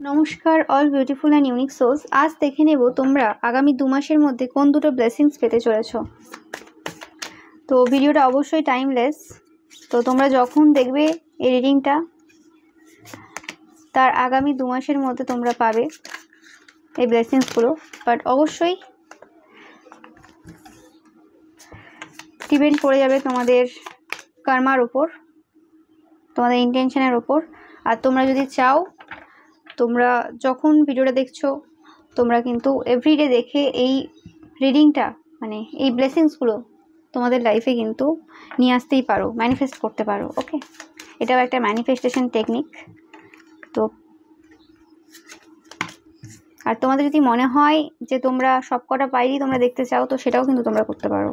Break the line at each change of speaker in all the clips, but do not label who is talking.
নমস্কার all beautiful and unique souls. আজ দেখে নেব তোমরা আগামী 2 মাসের মধ্যে কোন দুটো ব্লেসিংস পেতে চলেছো। তো ভিডিওটা অবশ্যই টাইমলেস। তো তোমরা যখন দেখবে এই রিডিংটা তার আগামী 2 মাসের মধ্যে তোমরা পাবে এই ব্লেসিংসগুলো, বাট অবশ্যই ডিপেন্ড করে যাবে তোমাদের কর্মার উপর, তোমাদের ইন্টেনশনের উপর। আর তোমরা যদি চাও, তোমরা যখন ভিডিওটা দেখছো তোমরা কিন্তু এভরিডে দেখে এই রিডিংটা মানে এই ব্লেসিংসগুলো তোমাদের লাইফে কিন্তু নিয়ে আসতেই পারো, ম্যানিফেস্ট করতে পারো। ওকে, এটাও একটা ম্যানিফেস্টেশন টেকনিক। তো আর তোমাদের যদি মনে হয় যে তোমরা সব কটা পাইলেই তোমরা দেখতে চাও, তো সেটাও কিন্তু তোমরা করতে পারো।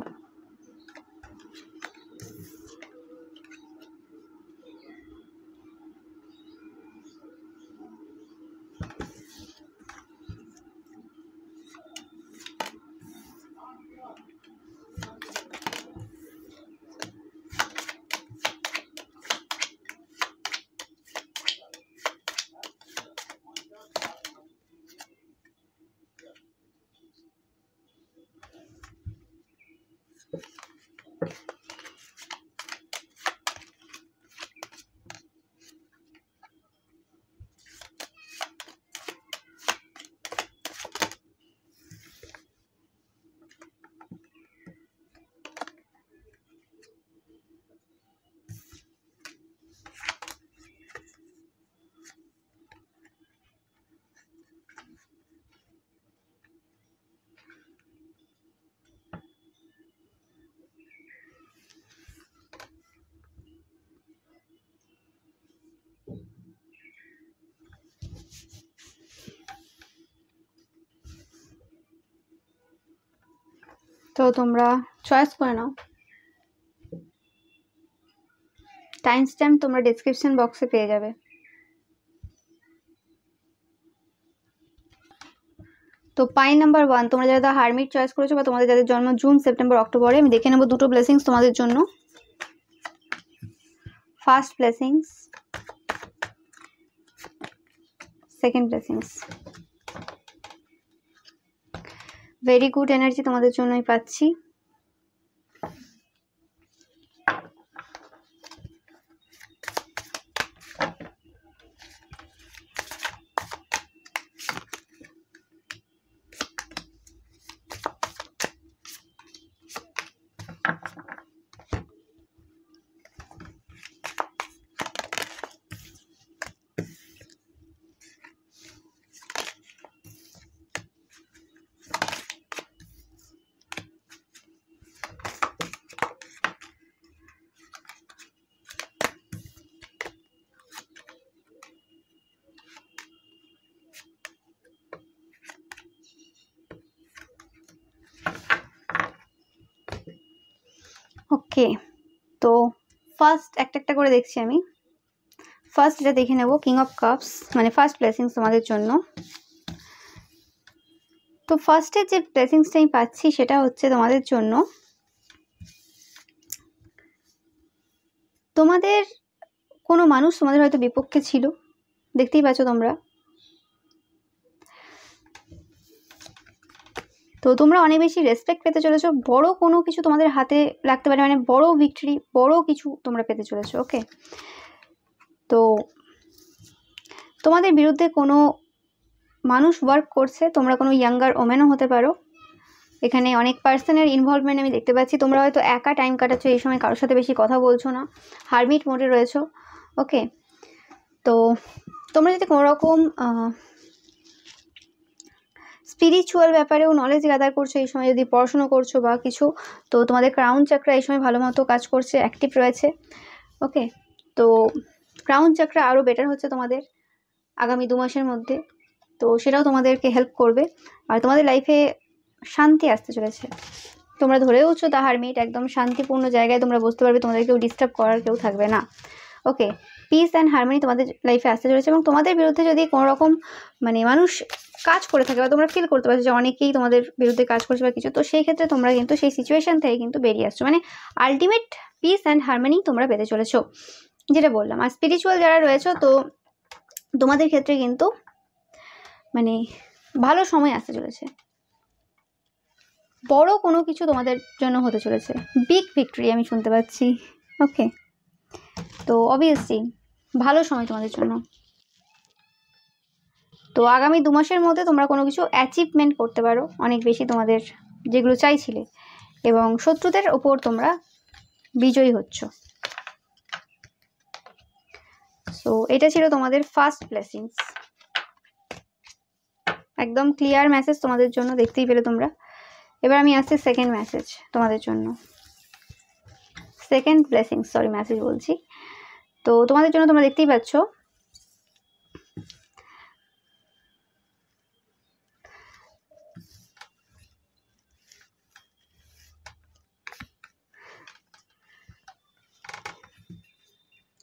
তো তোমরা চয়েস করে নাও। টাইম স্ট্যাম্প তোমরা ডেসক্রিপশন বক্সে পেয়ে যাবে। তো পাই নাম্বার 1, তোমরা যারা হারমিট চয়েস করেছো বা তোমাদের যাদের জন্ম জুন, সেপ্টেম্বর, অক্টোবরে, আমি দেখে নেবো দুটো ব্লেসিংস তোমাদের জন্য। First blessings, second blessings. Very good energy তোমাদের জন্যই পাচ্ছি। ওকে, তো ফার্স্ট একটা করে দেখছি আমি। ফার্স্ট এটা দেখে নেব কিং অফ কাপস, মানে ফার্স্ট ব্লেসিংস তোমাদের জন্য। তো ফার্স্টে যে ব্লেসিংসটা আমি পাচ্ছি সেটা হচ্ছে তোমাদের জন্য, তোমাদের কোনো মানুষ তোমাদের হয়তো বিপক্ষে ছিল, দেখতেই পাচ্ছ তোমরা। তো তোমরা অনেক বেশি রেসপেক্ট পেতে চলেছো, বড় কোনো কিছু তোমাদের হাতে লাগতে পারে, মানে বড় ভিক্টরি, বড় কিছু তোমরা পেতে চলেছো। ওকে, তো তোমাদের বিরুদ্ধে কোনো মানুষ ওয়ার্ক করছে, তোমরা কোনো ইয়াঙ্গার ওমেনও হতে পারো। এখানে অনেক পার্সনের ইনভলভমেন্ট আমি দেখতে পাচ্ছি। তোমরা হয়তো একা টাইম কাটাচ্ছ এই সময়, কারোর সাথে বেশি কথা বলছো না, হারমিট মোডে রয়েছো। ওকে, তো তোমরা যদি কোনো রকম স্পিরিচুয়াল ব্যাপারেও নলেজ গ্যাদার করছো এই সময়, যদি পড়াশুনো করছো বা কিছু, তো তোমাদের ক্রাউন চাকরা এই সময় ভালো মতো কাজ করছে, অ্যাক্টিভ রয়েছে। ওকে, তো ক্রাউন চাকরা আরও বেটার হচ্ছে তোমাদের আগামী 2 মাসের মধ্যে, তো সেটাও তোমাদেরকে হেল্প করবে। আর তোমাদের লাইফে শান্তি আসতে চলেছে। তোমরা ধরেওছো দ্য হারমিট, একদম শান্তিপূর্ণ জায়গায় তোমরা বুঝতে পারবে, তোমাদের কেউ ডিস্টার্ব করার কেউ থাকবে না। ওকে, পিস অ্যান্ড হারমোনি তোমাদের লাইফে আসতে চলেছে। এবং তোমাদের বিরুদ্ধে যদি কোনো রকম মানে মানুষ কাজ করে থাকে বা তোমরা ফিল করতে পারছো যে অনেকেই তোমাদের বিরুদ্ধে কাজ করছে বা কিছু, তো সেই ক্ষেত্রে তোমরা কিন্তু সেই সিচুয়েশন থেকে কিন্তু বেরিয়ে আসছো, মানে আলটিমেট পিস অ্যান্ড হারমোনি তোমরা পেতে চলেছো, যেটা বললাম। আর স্পিরিচুয়াল যারা রয়েছে, তো তোমাদের ক্ষেত্রে কিন্তু মানে ভালো সময় আসতে চলেছে, বড় কোনো কিছু তোমাদের জন্য হতে চলেছে, বিগ ভিক্টরি আমি শুনতে পাচ্ছি। ওকে, তো অবভিয়াসলি ভালো সময় তোমাদের জন্য। তো আগামী 2 মাসের মধ্যে তোমরা কোনো কিছু অ্যাচিভমেন্ট করতে পারো অনেক বেশি, তোমাদের যেগুলো চাইছিলে, এবং শত্রুদের ওপর তোমরা বিজয়ী হচ্ছ। সো এটা ছিল তোমাদের ফার্স্ট ব্লেসিংস, একদম ক্লিয়ার মেসেজ তোমাদের জন্য, দেখতেই পেলে তোমরা। এবার আমি আসছি সেকেন্ড মেসেজ তোমাদের জন্য, সেকেন্ড ব্লেসিংস, সরি মেসেজ বলছি। তো তোমাদের জন্য তোমরা দেখতেই পাচ্ছ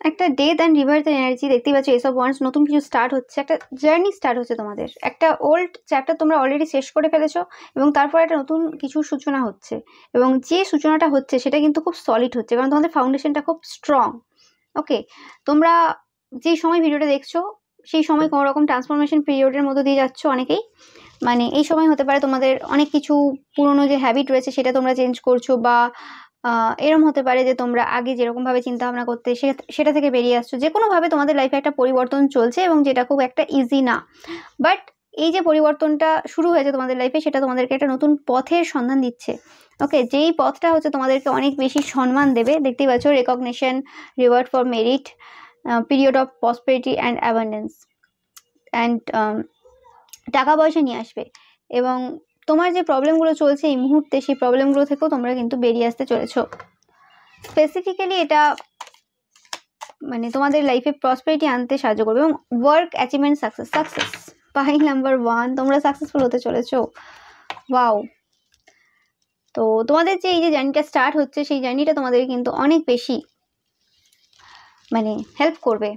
একটা ডেথ অ্যান্ড রিভার্সের এনার্জি, দেখতেই পাচ্ছ এস অফ ওয়ান্স, নতুন কিছু স্টার্ট হচ্ছে, একটা জার্নি স্টার্ট হচ্ছে তোমাদের, একটা ওল্ড চ্যাপ্টার তোমরা অলরেডি শেষ করে ফেলেছো, এবং তারপর একটা নতুন কিছু সূচনা হচ্ছে, এবং যে সূচনাটা হচ্ছে সেটা কিন্তু খুব সলিড হচ্ছে, কারণ তোমাদের ফাউন্ডেশনটা খুব স্ট্রং। ওকে, তোমরা যেই সময় ভিডিওটা দেখছো সেই সময় কোনো রকম ট্রান্সফরমেশন পিরিয়ডের মধ্যে দিয়ে যাচ্ছ অনেকেই, মানে এই সময় হতে পারে তোমাদের অনেক কিছু পুরনো যে হ্যাবিট রয়েছে সেটা তোমরা চেঞ্জ করছো, বা এরম হতে পারে যে তোমরা আগে যেরকমভাবে চিন্তা ভাবনা করতে সেটা থেকে বেরিয়ে আসছো, যে কোনোভাবে তোমাদের লাইফে একটা পরিবর্তন চলছে, এবং যেটা খুব একটা ইজি না, বাট এই যে পরিবর্তনটা শুরু হয়েছে তোমাদের লাইফে সেটা তোমাদেরকে একটা নতুন পথের সন্ধান দিচ্ছে। ওকে, যেই পথটা হচ্ছে তোমাদেরকে অনেক বেশি সম্মান দেবে, দেখতেই পাচ্ছ recognition, reward for merit, period of prosperity and abundance, and টাকা পয়সা নিয়ে আসবে, এবং তোমার যে প্রবলেমগুলো চলছে এই মুহূর্তে সেই প্রবলেমগুলো থেকেও তোমরা কিন্তু বেরিয়ে আসতে চলেছো। স্পেসিফিক্যালি এটা মানে তোমাদের লাইফে প্রসপেরিটি আনতে সাহায্য করবে, এবং ওয়ার্ক অ্যাচিভমেন্ট সাকসেস, পাই নাম্বার 1, তোমরা সাকসেসফুল হতে চলেছো। ওয়াও, তো তোমাদের যে এই যে জার্নিটা স্টার্ট হচ্ছে সেই জার্নিটা তোমাদের কিন্তু অনেক বেশি মানে হেল্প করবে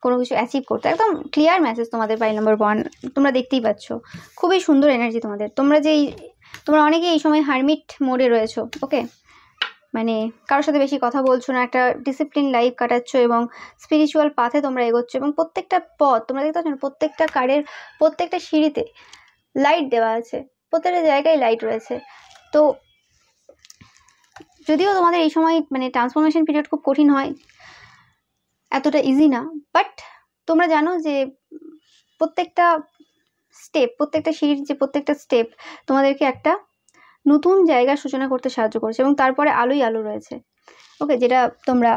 কোনো কিছু অ্যাচিভ করতে, একদম ক্লিয়ার মেসেজ তোমাদের পাই নাম্বার 1, তোমরা দেখতেই পাচ্ছ খুবই সুন্দর এনার্জি তোমাদের। তোমরা অনেকে এই সময় হারমিট মোডে রয়েছো। ওকে, মানে কারোর সাথে বেশি কথা বলছো না, একটা ডিসিপ্লিন লাইফ কাটাচ্ছ, এবং স্পিরিচুয়াল পাথে তোমরা এগোচ্ছ, এবং প্রত্যেকটা পথ তোমরা দেখতে পাচ্ছ, প্রত্যেকটা কারের প্রত্যেকটা সিঁড়িতে লাইট দেওয়া আছে, প্রত্যেকটা জায়গায় লাইট রয়েছে। তো যদিও তোমাদের এই সময় মানে ট্রান্সফরমেশন পিরিয়ড খুব কঠিন হয়, এতটা ইজি না, বাট তোমরা জানো যে প্রত্যেকটা স্টেপ, প্রত্যেকটা সিঁড়ির যে প্রত্যেকটা স্টেপ তোমাদেরকে একটা নতুন জায়গার সূচনা করতে সাহায্য করছে, এবং তারপরে আলোই আলো রয়েছে। ওকে, যেটা তোমরা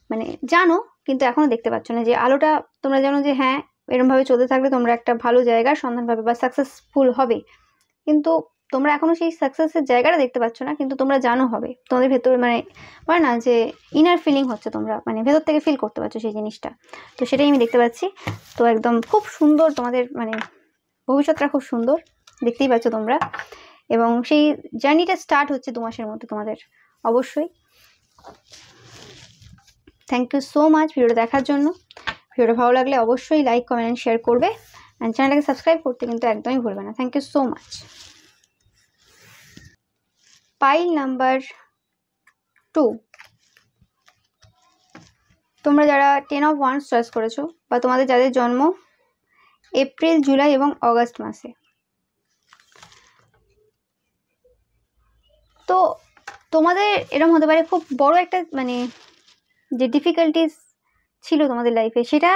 মানে জানো কিন্তু এখনো দেখতে পাচ্ছ না, যে আলোটা তোমরা জানো যে হ্যাঁ এরমভাবে চলতে থাকলে তোমরা একটা ভালো জায়গার সন্ধান পাবে বা সাকসেসফুল হবে, কিন্তু তোমরা এখনো সেই সাকসেসের জায়গাটা দেখতে পাচ্ছ না, কিন্তু তোমরা জানো হবে, তোমাদের ভেতরে মানে না যে ইনার ফিলিং হচ্ছে, তোমরা মানে ভেতর থেকে ফিল করতে পারছো সেই জিনিসটা। তো সেটাই আমি দেখতে পাচ্ছি। তো একদম খুব সুন্দর তোমাদের মানে ভবিষ্যৎটা খুব সুন্দর, দেখতেই পাচ্ছ তোমরা, এবং সেই জার্নিটা স্টার্ট হচ্ছে 2 মাসের মধ্যে তোমাদের অবশ্যই। থ্যাংক ইউ সো মাচ ভিডিওটা দেখার জন্য। ভিডিওটা ভালো লাগলে অবশ্যই লাইক, কমেন্ট অ্যান্ড শেয়ার করবে, অ্যান্ড চ্যানেলটাকে সাবস্ক্রাইব করতে কিন্তু একদমই ভুলবে না। Thank you so much. File number 2, তোমরা যারা 10 অফ ওয়ান্স চয়েস করেছো, বা তোমাদের যাদের জন্ম এপ্রিল, জুলাই এবং অগস্ট মাসে, তো তোমাদের এরকম হতে পারে খুব বড় একটা মানে যে ডিফিকাল্টিস ছিল তোমাদের লাইফে সেটা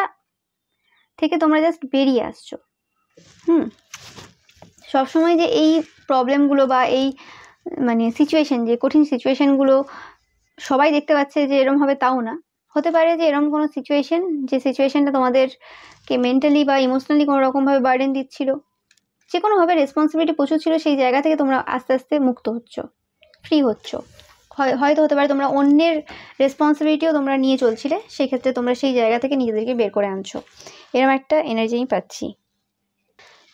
থেকে তোমরা জাস্ট বেরিয়ে আসছো। সবসময় যে এই প্রবলেমগুলো বা এই মানে সিচুয়েশন, যে কঠিন সিচুয়েশনগুলো সবাই দেখতে পাচ্ছে যে এরম হবে তাও না, হতে পারে যে এরম কোনো সিচুয়েশন যে সিচুয়েশনটা তোমাদেরকে মেন্টালি বা ইমোশনালি কোনো রকমভাবে বার্ডেন দিচ্ছিল, যে কোনোভাবে রেসপন্সিবিলিটি প্রচুর ছিল, সেই জায়গা থেকে তোমরা আস্তে আস্তে মুক্ত হচ্ছ, ফ্রি হচ্ছ। হয়তো হতে পারে তোমরা অন্যের রেসপন্সিবিলিটিও তোমরা নিয়ে চলছিলে, সেই ক্ষেত্রে তোমরা সেই জায়গা থেকে নিজেদেরকে বের করে আনছো, এরকম একটা এনার্জি আমি পাচ্ছি।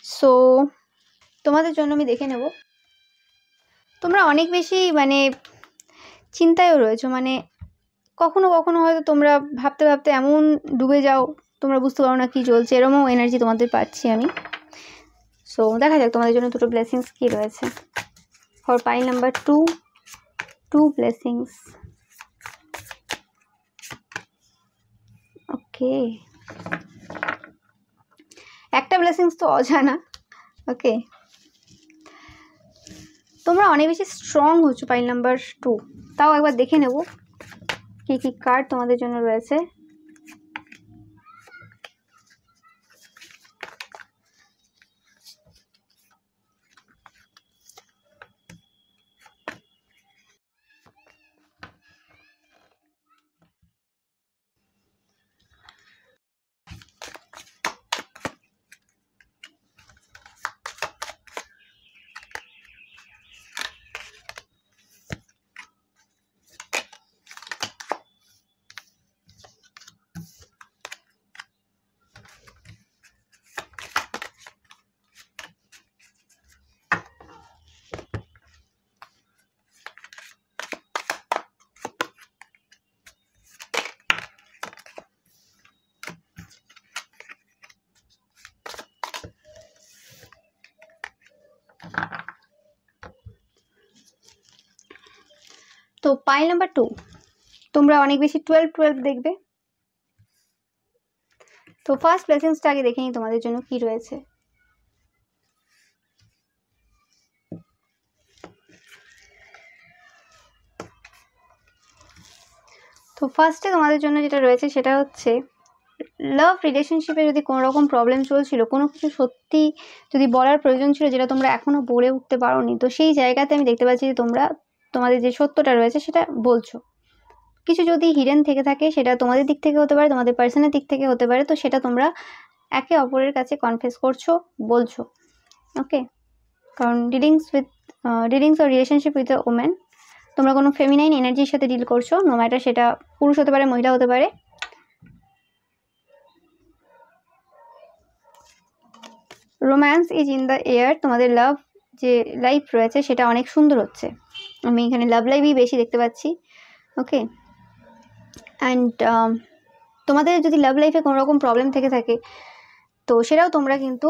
সো তোমাদের জন্য আমি দেখে নেব, তোমরা অনেক বেশি মানে চিন্তায়ও রয়েছো, মানে কখনো কখনো হয়তো তোমরা ভাবতে ভাবতে এমন ডুবে যাও তোমরা বুঝতে পারো না কি চলছে, এরকমও এনার্জি তোমাদের পাচ্ছি আমি। সো দেখা যাক তোমাদের জন্য দুটো ব্লেসিংস কি রয়েছে ফর পাইল নাম্বার 2, 2 ব্লেসিংস। ওকে, একটা ব্লেসিংস তো অজানা। ওকে, তোমরা অনেক বেশি স্ট্রং হচ্ছ পাইল নাম্বার 2। তাও একবার দেখে নেব কি কি কার্ড তোমাদের জন্য রয়েছে। তো পাইল নাম্বার 2, তোমরা অনেক বেশি 12 দেখবে। তো ফার্স্ট ব্লেসিংসটা আগে দেখে নিই তোমাদের জন্য কি রয়েছে। তো ফার্স্টে তোমাদের জন্য যেটা রয়েছে সেটা হচ্ছে লাভ রিলেশনশিপে যদি কোনো রকম প্রবলেম চলছিল, কোনো কিছু সত্যি যদি বলার প্রয়োজন ছিল যেটা তোমরা এখনো বলে উঠতে পারোনি, তো সেই জায়গাতে আমি দেখতে পাচ্ছি যে তোমরা তোমাদের যে সত্যটা রয়েছে সেটা বলছো। কিছু যদি হিডেন থেকে থাকে সেটা তোমাদের দিক থেকে হতে পারে, তোমাদের পার্সনের দিক থেকে হতে পারে, তো সেটা তোমরা একে অপরের কাছে কনফেস করছো, বলছো। ওকে, কারণ dealings or relationship with a woman, তোমরা কোনো ফেমিনাইন এনার্জির সাথে ডিল করছো, নো ম্যাটার সেটা পুরুষ হতে পারে, মহিলা হতে পারে। Romance is in the air, তোমাদের লাভ যে লাইফ রয়েছে সেটা অনেক সুন্দর হচ্ছে। আমি এখানে লাভ লাইফই বেশি দেখতে পাচ্ছি। ওকে, অ্যান্ড তোমাদের যদি লাভ লাইফে কোনো রকম প্রবলেম থেকে থাকে তো সেটাও তোমরা কিন্তু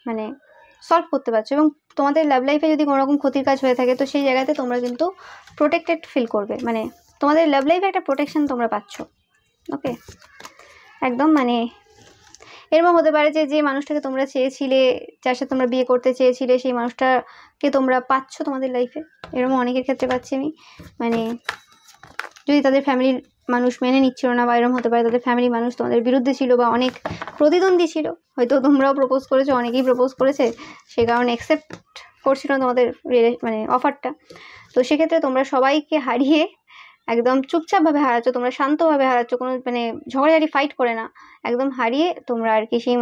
মানে সলভ করতে পারছো, এবং তোমাদের লাভ লাইফে যদি কোনো রকম ক্ষতির কাজ হয়ে থাকে তো সেই জায়গাতে তোমরা কিন্তু প্রোটেক্টেড ফিল করবে, মানে তোমাদের লাভ লাইফে একটা প্রোটেকশন তোমরা পাচ্ছ। ওকে, একদম মানে এরকম হতে পারে যে যে মানুষটাকে তোমরা চেয়েছিলে, যার সাথে তোমরা বিয়ে করতে চেয়েছিলে, সেই মানুষটাকে তোমরা পাচ্ছ তোমাদের লাইফে। এরকম অনেকের ক্ষেত্রে পাচ্ছি আমি, মানে যদি তাদের ফ্যামিলির মানুষ মেনে নিচ্ছিল না, বা এরকম হতে পারে তাদের ফ্যামিলি মানুষ তোমাদের বিরুদ্ধে ছিল বা অনেক প্রতিদ্বন্দ্বী ছিল, হয়তো তোমরাও প্রপোজ করেছো, অনেকেই প্রপোজ করেছে, সে কারণে অ্যাকসেপ্ট করছিল না তোমাদের মানে অফারটা। তো সেক্ষেত্রে তোমরা সবাইকে হারিয়ে একদম চুপচাপভাবে হারাচ্ছ, তোমরা শান্তভাবে হারাচ্ছ, কোনো মানে ঝগড়াঝাড়ি ফাইট করে না, একদম হারিয়ে তোমরা আর কি সেই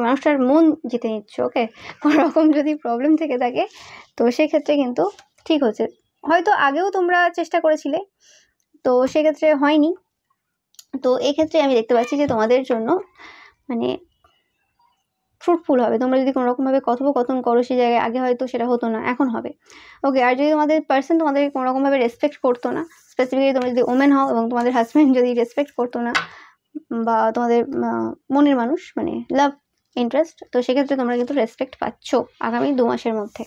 মানুষটার মন জিতে নিচ্ছ। ওকে, কোনো রকম যদি প্রবলেম থেকে থাকে তো সেক্ষেত্রে কিন্তু ঠিক হচ্ছে। হয়তো আগেও তোমরা চেষ্টা করেছিলে, তো সেক্ষেত্রে হয়নি। তো এক্ষেত্রে আমি দেখতে পাচ্ছি যে তোমাদের জন্য মানে ফ্রুটফুল হবে। তোমরা যদি কোনো রকমভাবে কথোপকথন করো সেই জায়গায়, আগে হয়তো সেটা হতো না, এখন হবে। ওকে, আর যদি তোমাদের পার্সন তোমাদেরকে কোনো রকমভাবে রেসপেক্ট করতো না, স্পেসিফিক্যালি তোমরা যদি ওমেন হও এবং তোমাদের হাজব্যান্ড যদি রেসপেক্ট করতো না, বা তোমাদের মনের মানুষ মানে লাভ ইন্টারেস্ট, তো সেক্ষেত্রে তোমরা কিন্তু রেসপেক্ট পাচ্ছ আগামী 2 মাসের মধ্যে।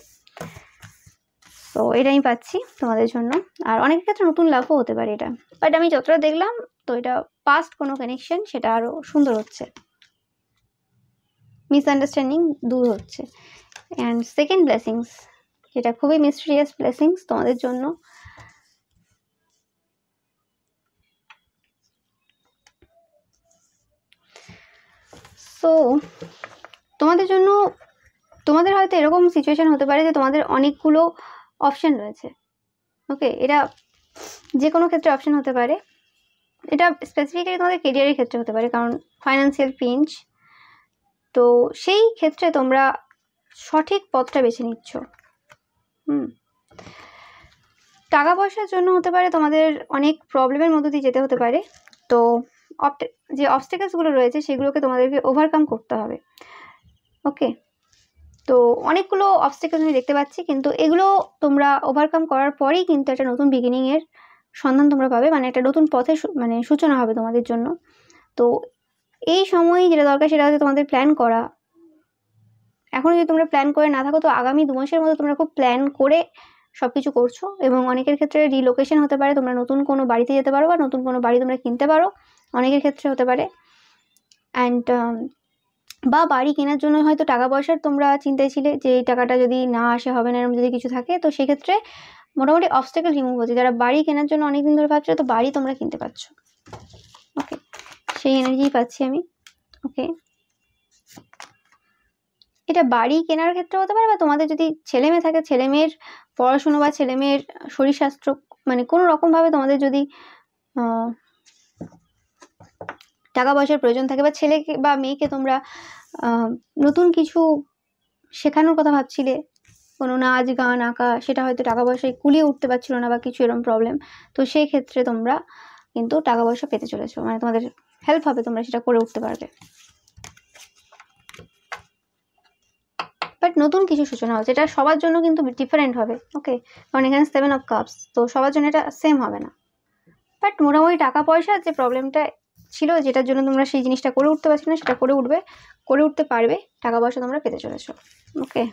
তো এটা আমি পাচ্ছি তোমাদের জন্য। আর অনেকের ক্ষেত্রে নতুন লাভও হতে পারে এটা, বাট আমি যতটা দেখলাম তো এটা পাস্ট কোনো কানেকশন, সেটা আরও সুন্দর হচ্ছে, মিসআন্ডারস্ট্যান্ডিং দূর হচ্ছে। অ্যান্ড সেকেন্ড ব্লেসিংস, যেটা খুবই মিস্টেরিয়াস ব্লেসিংস তোমাদের জন্য। সো তোমাদের জন্য, তোমাদের হয়তো এরকম সিচুয়েশন হতে পারে যে তোমাদের অনেকগুলো অপশন রয়েছে। ওকে, এটা যে কোনো ক্ষেত্রে অপশন হতে পারে, এটা স্পেসিফিক্যালি তোমাদের কেরিয়ারের ক্ষেত্রে হতে পারে, কারণ ফাইন্যান্সিয়াল পিঞ্চ, তো সেই ক্ষেত্রে তোমরা সঠিক পথটা বেছে নিচ্ছ। টাকা পয়সার জন্য হতে পারে, তোমাদের অনেক প্রবলেমের মধ্য দিয়ে যেতে হতে পারে, তো যে অবস্টেকলসগুলো রয়েছে সেগুলোকে তোমাদেরকে ওভারকাম করতে হবে। ওকে, তো অনেকগুলো অবস্টেকল আমি দেখতে পাচ্ছি, কিন্তু এগুলো তোমরা ওভারকাম করার পরেই কিন্তু একটা নতুন বিগিনিংয়ের সন্ধান তোমরা পাবে, মানে একটা নতুন পথে মানে সূচনা হবে তোমাদের জন্য। তো এই সময় যেটা দরকার সেটা হচ্ছে তোমাদের প্ল্যান করা। এখন যদি তোমরা প্ল্যান করে না থাকো তো আগামী 2 মাসের মধ্যে তোমরা খুব প্ল্যান করে সব কিছু করছো, এবং অনেকের ক্ষেত্রে রিলোকেশন হতে পারে, তোমরা নতুন কোনো বাড়িতে যেতে পারো বা নতুন কোনো বাড়ি তোমরা কিনতে পারো, অনেকের ক্ষেত্রে হতে পারে। অ্যান্ড বা বাড়ি কেনার জন্য হয়তো টাকা পয়সার তোমরা চিন্তায় ছিলে যে এই টাকাটা যদি না আসে হবে না, এরকম যদি কিছু থাকে, তো সেক্ষেত্রে মোটামুটি অবস্টাকেল রিমুভ হচ্ছে। যারা বাড়ি কেনার জন্য অনেকদিন ধরে ভাবছো, তো বাড়ি তোমরা কিনতে পারছো। ওকে, সেই এনার্জি পাচ্ছি আমি। ওকে, এটা বাড়ি কেনার ক্ষেত্রে হতে পারে, বা তোমাদের যদি ছেলে মেয়ে থাকে, ছেলে মেয়ের পড়াশুনো বা ছেলে মেয়ের শরীর স্বাস্থ্য, মানে কোনো রকমভাবে তোমাদের যদি টাকা পয়সার প্রয়োজন থাকে, বা ছেলেকে বা মেয়েকে তোমরা নতুন কিছু শেখানোর কথা ভাবছিলে, কোনো নাচ গান আঁকা, সেটা হয়তো টাকা পয়সায় কুলিয়ে উঠতে পারছিল না বা কিছু এরকম প্রবলেম, তো সেই ক্ষেত্রে তোমরা কিন্তু টাকা পয়সা পেতে চলেছো, মানে তোমাদের হেল্প হবে, তোমরা সেটা করে উঠতে পারবে। বাট নতুন কিছু সূচনা হচ্ছে, এটা সবার জন্য কিন্তু ডিফারেন্ট হবে। ওকে, কারণ এখানে 7 অফ কাপস, তো সবার জন্য এটা সেম হবে না। বাট মোটামুটি টাকা পয়সার যে প্রবলেমটা ছিল, যেটার জন্য তোমরা সেই জিনিসটা করে উঠতে পারছো না, সেটা করে উঠতে পারবে, টাকা পয়সা তোমরা পেতে চলেছো। ওকে,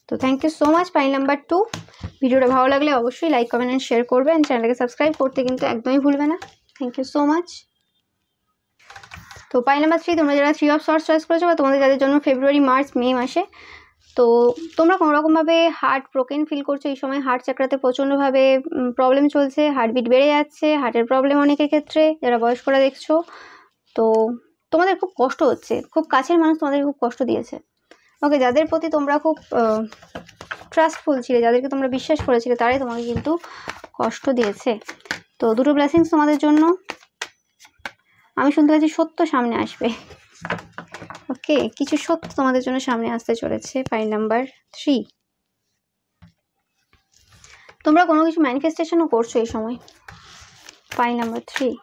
তো thank you so much. File number 2, ভিডিওটা ভালো লাগলে অবশ্যই লাইক কমেন্ট অ্যান্ড শেয়ার করবে, অ্যান্ড চ্যানেলটাকে সাবস্ক্রাইব করতে কিন্তু একদমই ভুলবে না। Thank you so much. তো পাইল নাম্বার 3, তোমরা যারা 3 অফ সর্টস চয়েস করেছো, বা তোমাদের যাদের জন্য ফেব্রুয়ারি মার্চ মে মাসে, তো তোমরা কোনো রকমভাবে হার্ট ব্রোকেন ফিল করছো এই সময়, হার্ট চাকরাতে প্রচণ্ডভাবে প্রবলেম চলছে, হার্টবিট বেড়ে যাচ্ছে, হার্টের প্রবলেম অনেকের ক্ষেত্রে, যারা বয়স্করা দেখছো, তো তোমাদের খুব কষ্ট হচ্ছে, খুব কাছের মানুষ তোমাদের খুব কষ্ট দিয়েছে। ওকে, যাদের প্রতি তোমরা খুব ট্রাস্টফুল ছিলে, যাদেরকে তোমরা বিশ্বাস করেছিলে, তারাই তোমাকে কিন্তু কষ্ট দিয়েছে। তো দুটো ব্লেসিংস তোমাদের জন্য আমি শুনতে পাচ্ছি, সত্য সামনে আসবে। ওকে, কিছু সত্য তোমাদের জন্য সামনে আসতে চলেছে। পাইল নাম্বার 3, তোমরা কোনো কিছু ম্যানিফেস্টেশনও করছো এই সময়। পাইল নাম্বার 3,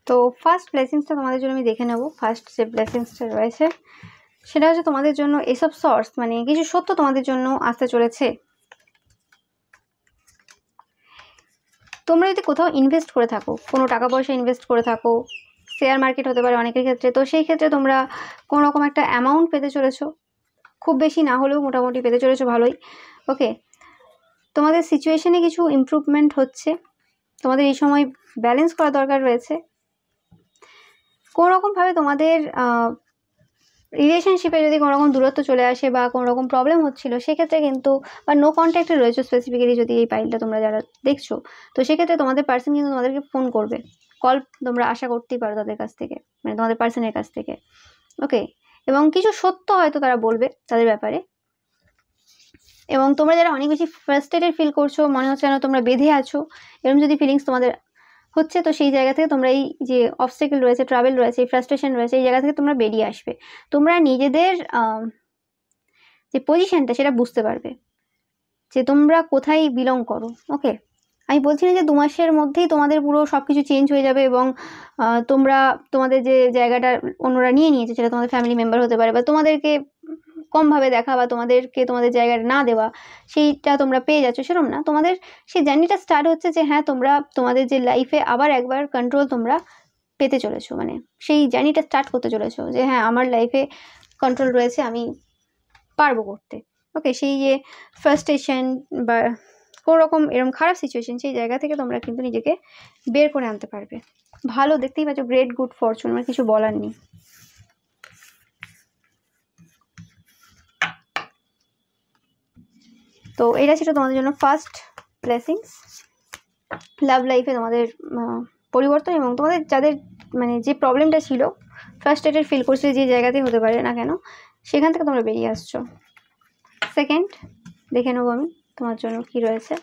তো ফার্স্ট ব্লেসিংসটা তোমাদের জন্য আমি দেখে নেব। ফার্স্ট যে ব্লেসিংসটা রয়েছে সেটা হচ্ছে তোমাদের জন্য এসব সোর্স, মানে কিছু সত্য তোমাদের জন্য আসতে চলেছে। তোমরা যদি কোথাও ইনভেস্ট করে থাকো, কোনো টাকা পয়সা ইনভেস্ট করে থাকো, শেয়ার মার্কেট হতে পারে অনেকের ক্ষেত্রে, তো সেই ক্ষেত্রে তোমরা কোনো রকম একটা অ্যামাউন্ট পেতে চলেছো, খুব বেশি না হলেও মোটামুটি পেতে চলেছো ভালোই। ওকে, তোমাদের সিচুয়েশনে কিছু ইমপ্রুভমেন্ট হচ্ছে, তোমাদের এই সময় ব্যালেন্স করা দরকার রয়েছে। কোনো রকমভাবে তোমাদের রিলেশনশিপে যদি কোনো রকম দূরত্ব চলে আসে বা কোনো রকম প্রবলেম হচ্ছিল, সেক্ষেত্রে কিন্তু, বা নো কন্ট্যাক্টে রয়েছে স্পেসিফিক্যালি যদি এই পাইলটা তোমরা যারা দেখছো, তো সেক্ষেত্রে তোমাদের পার্সন কিন্তু তোমাদেরকে ফোন করবে, কল তোমরা আশা করতেই পারো তাদের কাছ থেকে, মানে তোমাদের পার্সনের কাছ থেকে। ওকে, এবং কিছু সত্য হয়তো তারা বলবে তাদের ব্যাপারে। এবং তোমরা যারা অনেক বেশি ফ্রাস্ট্রেটেড ফিল করছো, মনে হচ্ছে যেন তোমরা বেঁধে আছো, এরকম যদি ফিলিংস তোমাদের হচ্ছে, তো সেই জায়গা থেকে তোমরা এই যে অবস্টেকেল রয়েছে, ট্রাভেল রয়েছে, এই ফ্রাস্ট্রেশন রয়েছে, এই জায়গা থেকে তোমরা বেরিয়ে আসবে। তোমরা নিজেদের যে পজিশনটা সেটা বুঝতে পারবে, যে তোমরা কোথায় বিলং করো। ওকে, আমি বলছি না যে 2 মাসের মধ্যেই তোমাদের পুরো সব কিছু চেঞ্জ হয়ে যাবে, এবং তোমরা তোমাদের যে জায়গাটা অন্যরা নিয়ে নিয়েছে, সেটা তোমাদের ফ্যামিলি মেম্বার হতে পারে, বা তোমাদেরকে কমভাবে দেখা, বা তোমাদেরকে তোমাদের জায়গাটা না দেওয়া, সেইটা তোমরা পেয়ে যাচ্ছ, সেরকম না। তোমাদের সেই জার্নিটা স্টার্ট হচ্ছে, যে হ্যাঁ তোমরা তোমাদের যে লাইফে আবার একবার কন্ট্রোল তোমরা পেতে চলেছো, মানে সেই জার্নিটা স্টার্ট করতে চলেছো, যে হ্যাঁ আমার লাইফে কন্ট্রোল রয়েছে, আমি পারবো করতে। ওকে, সেই যে ফ্রাস্ট্রেশন বা কোনো রকম এরকম খারাপ সিচুয়েশন, সেই জায়গা থেকে তোমরা কিন্তু নিজেকে বের করে আনতে পারবে। ভালো, দেখতেই পাচ্ছ, গ্রেট গুড ফরচুন, আমার কিছু বলার নেই। তো এটা ছিল তোমাদের জন্য ফার্স্ট ব্লেসিংস। লাভ লাইফে তোমাদের পরিবর্তন, এবং তোমাদের যাদের মানে যে প্রবলেমটা ছিল, ফ্রাস্ট্রেটেড ফিল করছে যে জায়গাতেই হতে পারে না কেন, সেখান থেকে তোমরা বেরিয়ে আসছো। সেকেন্ড দেখে নেবো আমি তোমার জন্য কি রয়েছে।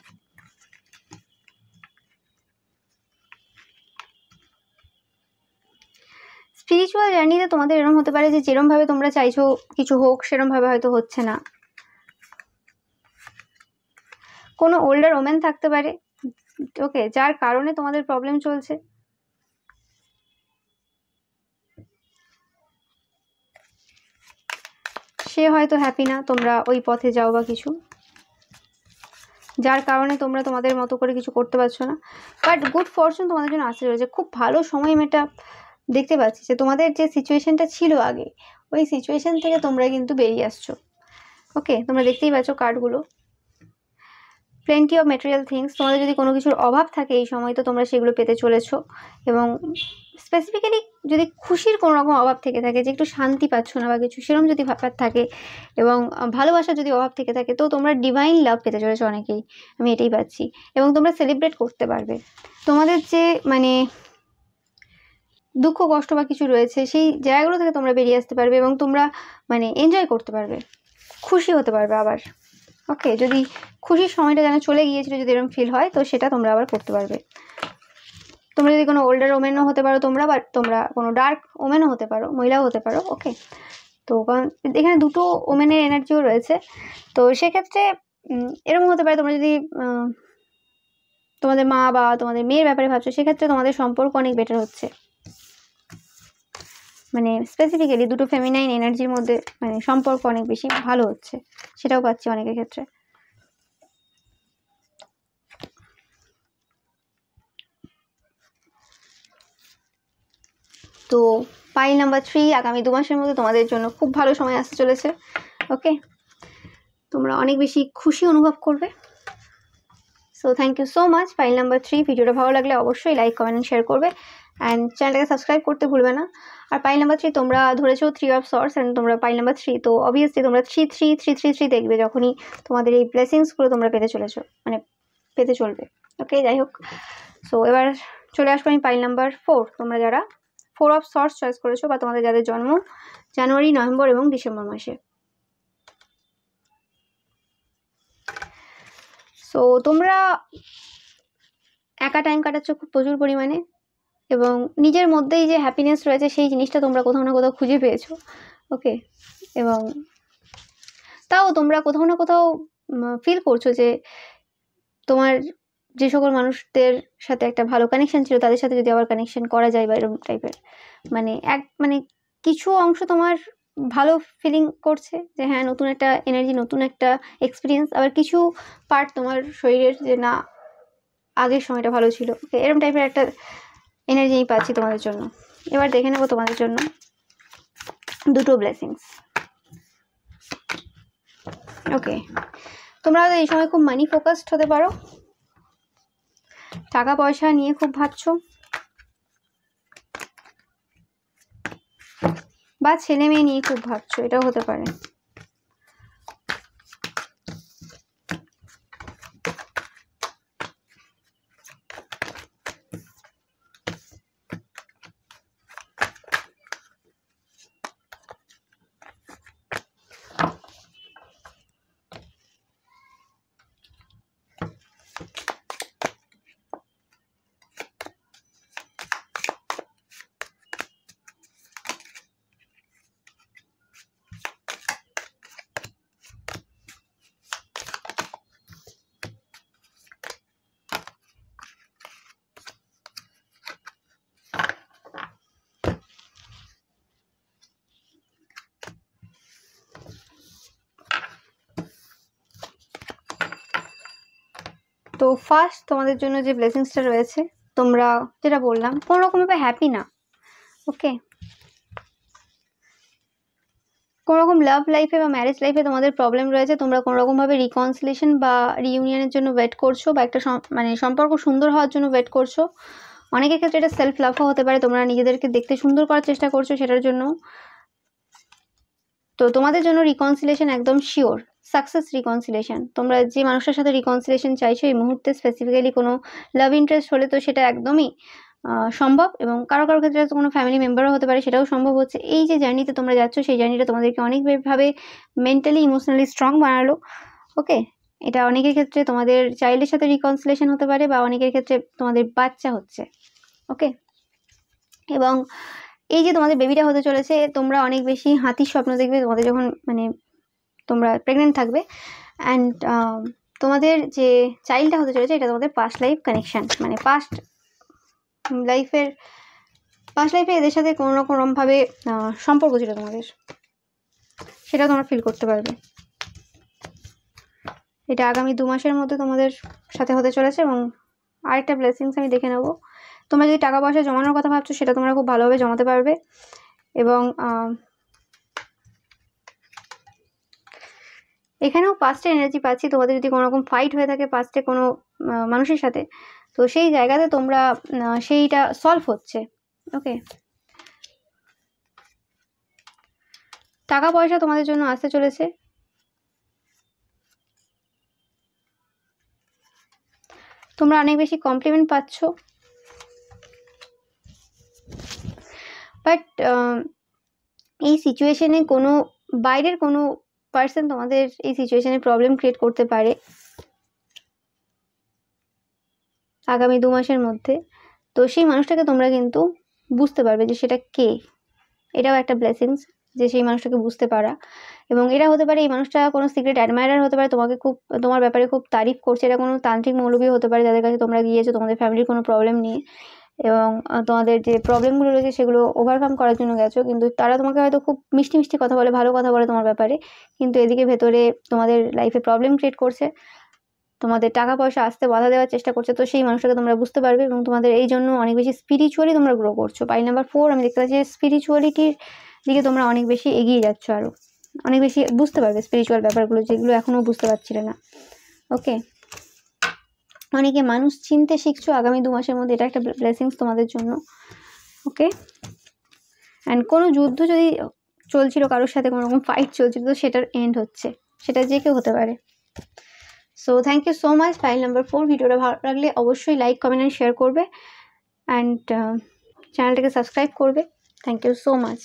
স্পিরিচুয়াল জার্নিতে তোমাদের এরকম হতে পারে যে যেরমভাবে তোমরা চাইছো কিছু হোক সেরমভাবে হয়তো হচ্ছে না। কোনো ওল্ডার ওমেন থাকতে পারে, ওকে, যার কারণে তোমাদের প্রবলেম চলছে। সে হয়তো হ্যাপি না তোমরা ওই পথে যাও বা কিছু, যার কারণে তোমরা তোমাদের মতো করে কিছু করতে পারছো না। বাট গুড ফরচুন তোমাদের জন্য আসতে চলেছে, খুব ভালো সময় আমি এটা দেখতে পাচ্ছি যে তোমাদের যে সিচুয়েশনটা ছিল আগে ওই সিচুয়েশন থেকে তোমরা কিন্তু বেরিয়ে আসছো। ওকে, তোমরা দেখতেই পাচ্ছ কার্ডগুলো, প্লেন্টি অফ ম্যাটেরিয়াল থিংস। তোমাদের যদি কোনো কিছুর অভাব থাকে এই সময় তো তোমরা সেগুলো পেতে চলেছো। এবং স্পেসিফিক্যালি যদি খুশির কোনো রকম অভাব থেকে থাকে, যে একটু শান্তি পাচ্ছ না বা কিছু সেরকম যদি ব্যাপার থাকে, এবং ভালোবাসার যদি অভাব থেকে থাকে, তো তোমরা ডিভাইন লাভ পেতে চলেছো অনেকেই, আমি এটাই পাচ্ছি। এবং তোমরা সেলিব্রেট করতে পারবে তোমাদের যে মানে দুঃখ কষ্ট বা কিছু রয়েছে সেই জায়গাগুলো থেকে তোমরা বেরিয়ে আসতে পারবে এবং তোমরা মানে এনজয় করতে পারবে, খুশি হতে পারবে আবার। ওকে, যদি খুশির সময়টা যেন চলে গিয়েছিল যদি এরকম ফিল হয় তো সেটা তোমরা আবার করতে পারবে। তোমরা যদি কোনো ওল্ডার ওমেনও হতে পারো তোমরা, বা তোমরা কোনো ডার্ক ওমেনও হতে পারো, মহিলাও হতে পারো। ওকে, তো কারণ এখানে দুটো ওমেনের এনার্জিও রয়েছে, তো সেক্ষেত্রে এরকম হতে পারে তোমরা যদি তোমাদের মা বা তোমাদের মেয়ের ব্যাপারে ভাবছো, সেক্ষেত্রে তোমাদের সম্পর্ক অনেক বেটার হচ্ছে। মানে স্পেসিফিক্যালি দুটো ফেমিনাইন এনার্জির মধ্যে মানে সম্পর্ক অনেক বেশি ভালো হচ্ছে, সেটাও পাচ্ছি অনেকের ক্ষেত্রে। তো পাইল নাম্বার 3, আগামী 2 মাসের মধ্যে তোমাদের জন্য খুব ভালো সময় আসতে চলেছে। ওকে, তোমরা অনেক বেশি খুশি অনুভব করবে। So thank you so much file number 3। ভিডিওটা ভালো লাগলে অবশ্যই লাইক কমেন্ট শেয়ার করবে অ্যান্ড চ্যানেলটাকে সাবস্ক্রাইব করতে ভুলবে না। আর পাইল নাম্বার 3 তোমরা ধরেছো 3 অফ সর্টস অ্যান্ড তোমরা পাইল নাম্বার 3, তো অবভিয়াসলি তোমরা 3 দেখবে যখনই তোমাদের এই ব্লেসিংসগুলো তোমরা পেতে চলেছো, মানে পেতে চলবে। ওকে, যাই হোক, সো এবার চলে আসবো আমি পাইল নাম্বার 4। তোমরা যারা 4 অফ সর্টস চয়েস করেছো বা তোমাদের যাদের জন্ম জানুয়ারি, নভেম্বর এবং ডিসেম্বর মাসে, সো তোমরা একা টাইম কাটাচ্ছ খুব প্রচুর পরিমাণে এবং নিজের মধ্যেই যে হ্যাপিনেস রয়েছে সেই জিনিসটা তোমরা কোথাও না কোথাও খুঁজে পেয়েছো। ওকে, এবং তাও তোমরা কোথাও না কোথাও ফিল করছো যে তোমার যে সকল মানুষদের সাথে একটা ভালো কানেকশন ছিল তাদের সাথে যদি আবার কানেকশন করা যায় বা এরকম টাইপের মানে কিছু অংশ তোমার ভালো ফিলিং করছে যে হ্যাঁ নতুন একটা এনার্জি, নতুন একটা এক্সপিরিয়েন্স। আবার কিছু পার্ট তোমার শরীরের যে না আগের সময়টা ভালো ছিল, এরকম টাইপের একটা এনার্জি আমি পাচ্ছি তোমাদের জন্য। এবার দেখে নেবো তোমাদের জন্য দুটো ব্লেসিংস। ওকে, তোমরা এই সময় খুব মানি ফোকাসড হতে পারো, টাকা পয়সা নিয়ে খুব ভাবছো, বা ছেলে মেয়ে নিয়ে খুব ভাবছো, এটাও হতে পারে। তো ফার্স্ট তোমাদের জন্য যে ব্লেসিংসটা রয়েছে, তোমরা যেটা বললাম কোনো রকমভাবে হ্যাপি না। ওকে, কোনো রকম লাভ লাইফে বা ম্যারেজ লাইফে তোমাদের প্রবলেম রয়েছে, তোমরা কোনো রকমভাবে রিকনসিলেশন বা রিইউনিয়নের জন্য ওয়েট করছো, বা একটা মানে সম্পর্ক সুন্দর হওয়ার জন্য ওয়েট করছো। অনেকের ক্ষেত্রে এটা সেলফ লাভও হতে পারে, তোমরা নিজেদেরকে দেখতে সুন্দর করার চেষ্টা করছো সেটার জন্য। তো তোমাদের জন্য রিকনসিলেশন একদম শিওর, সাকসেস রিকনসিলেশন। তোমরা যে মানুষের সাথে রিকনসিলেশন চাইছো এই মুহূর্তে, স্পেসিফিক্যালি কোনো লাভ ইন্টারেস্ট হলে তো সেটা একদমই সম্ভব, এবং কারো কারো ক্ষেত্রে কোনো ফ্যামিলি মেম্বারও হতে পারে, সেটাও সম্ভব হচ্ছে। এই যে জার্নিতে তোমরা যাচ্ছ সেই জার্নিটা তোমাদেরকে অনেকভাবে মেন্টালি ইমোশনালি স্ট্রং বানালো। ওকে, এটা অনেকের ক্ষেত্রে তোমাদের চাইল্ডের সাথে রিকনসিলেশন হতে পারে, বা অনেকের ক্ষেত্রে তোমাদের বাচ্চা হচ্ছে। ওকে, এবং এই যে তোমাদের বেবিটা হতে চলেছে, তোমরা অনেক বেশি হাতির স্বপ্ন দেখবে তোমাদের যখন মানে তোমরা প্রেগনেন্ট থাকবে। অ্যান্ড তোমাদের যে চাইল্ডটা হতে চলেছে এটা তোমাদের পাস্ট লাইফ কানেকশান, মানে পাস্ট লাইফে এদের সাথে কোনো না কোনোভাবে সম্পর্ক ছিল তোমাদের, সেটা তোমরা ফিল করতে পারবে। এটা আগামী 2 মাসের মধ্যে তোমাদের সাথে হতে চলেছে। এবং আরেকটা ব্লেসিংস আমি দেখে নেব, তোমরা যদি টাকা পয়সা জমানোর কথা ভাবছো সেটা তোমরা খুব ভালোভাবে জমাতে পারবে। এবং এখানেও পাস্টের এনার্জি পাচ্ছি, তোমাদের যদি কোনো রকম ফাইট হয়ে থাকে পাস্টে কোনো মানুষের সাথে, তো সেই জায়গাতে তোমরা সেইটা সলভ হচ্ছে। ওকে, টাকা পয়সা তোমাদের জন্য আসতে চলেছে। তোমরা অনেক বেশি কমপ্লিমেন্ট পাচ্ছ, বাট এই সিচুয়েশনে কোনো বাইরের কোনো পার্সন তোমাদের এই সিচুয়েশনে প্রবলেম ক্রিয়েট করতে পারে আগামী 2 মাসের মধ্যে। তো সেই মানুষটাকে তোমরা কিন্তু বুঝতে পারবে যে সেটা কে। এটাও একটা ব্লেসিংস যে সেই মানুষটাকে বুঝতে পারা। এবং এটা হতে পারে এই মানুষটা কোনো সিক্রেট অ্যাডমায়ারার হতে পারে, তোমাকে খুব তোমার ব্যাপারে খুব তারিফ করছে। এটা কোনো তান্ত্রিক মৌলবীও হতে পারে যাদের কাছে তোমরা গিয়েছো তোমাদের ফ্যামিলির কোনো প্রবলেম নিয়ে, এবং তোমাদের যে প্রবলেমগুলো রয়েছে সেগুলো ওভারকাম করার জন্য গেছো। কিন্তু তারা তোমাকে হয়তো খুব মিষ্টি মিষ্টি কথা বলে, ভালো কথা বলে তোমার ব্যাপারে, কিন্তু এদিকে ভেতরে তোমাদের লাইফে প্রবলেম ক্রিয়েট করছে, তোমাদের টাকা পয়সা আসতে বাধা দেওয়ার চেষ্টা করছে। তো সেই মানুষটাকে তোমরা বুঝতে পারবে এবং তোমাদের এই জন্য অনেক বেশি স্পিরিচুয়ালি তোমরা গ্রো করছো। পাই নাম্বার 4 আমি দেখতে পাচ্ছি স্পিরিচুয়ালিটির দিকে তোমরা অনেক বেশি এগিয়ে যাচ্ছ, আরও অনেক বেশি বুঝতে পারবে স্পিরিচুয়াল ব্যাপারগুলো যেগুলো এখনও বুঝতে পারছিলে না। ওকে, অনেকে মানুষ চিনতে শিখছো আগামী 2 মাসের মধ্যে, এটা একটা ব্লেসিংস তোমাদের জন্য। ওকে, অ্যান্ড কোনো যুদ্ধ যদি চলছিল কারোর সাথে, কোনো রকম ফাইট চলছিল, তো সেটার এন্ড হচ্ছে, সেটা যে কেউ হতে পারে। So thank you so much. File number 4 ভিডিওটা ভালো লাগলে অবশ্যই লাইক, কমেন্ট অ্যান্ড শেয়ার করবে, অ্যান্ড চ্যানেলটাকে সাবস্ক্রাইব করবে। Thank you so much.